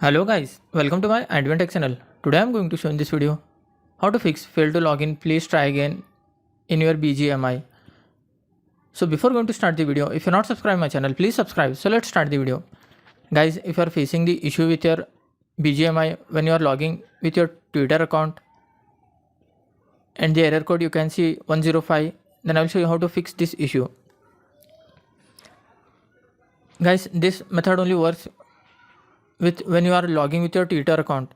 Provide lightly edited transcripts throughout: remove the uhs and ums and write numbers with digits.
Hello guys, welcome to my Advent Tech channel. Today I am going to show in this video how to fix fail to login, please try again in your BGMI. So before going to start the video, if you're not subscribed my channel, please subscribe. So let's start the video. Guys, if you are facing the issue with your BGMI when you are logging with your Twitter account and the error code you can see 105, then I will show you how to fix this issue. Guys, this method only works with when you are logging with your Twitter account.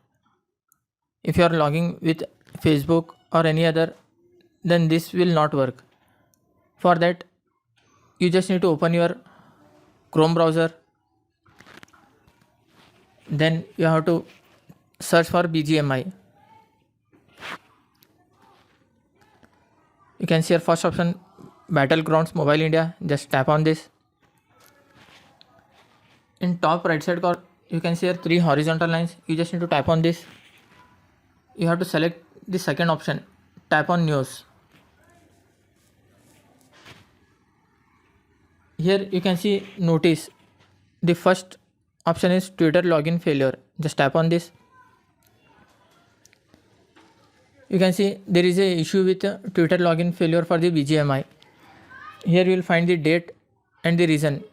If you are logging with Facebook or any other, then this will not work. For that, you just need to open your Chrome browser. Then you have to search for BGMI. You can see your first option, Battlegrounds Mobile India. Just tap on this. In top right side corner, you can see your 3 horizontal lines. You just need to tap on this. You have to select the second option, tap on news. Here you can see notice. The first option is Twitter login failure. Just tap on this. You can see there is a issue with Twitter login failure for the BGMI. Here you will find the date and the reason.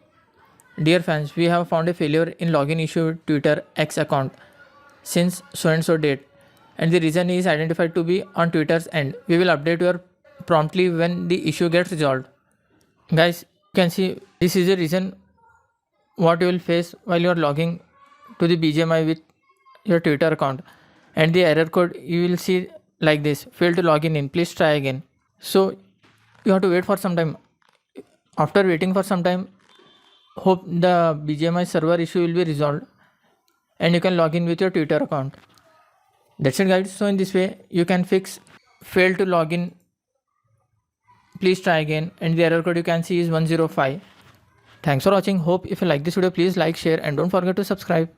Dear fans, we have found a failure in login issue with Twitter X account since so and so date, and the reason is identified to be on Twitter's end. We will update you promptly when the issue gets resolved. Guys, you can see this is the reason what you will face while you are logging to the BGMI with your Twitter account, and the error code you will see like this: failed to login in, please try again. So you have to wait for some time. After waiting for some time, hope the BGMI server issue will be resolved and you can log in with your Twitter account. That's it guys. So in this way you can fix fail to login, please try again, and the error code you can see is 105. Thanks for watching. Hope if you like this video, please like, share and don't forget to subscribe.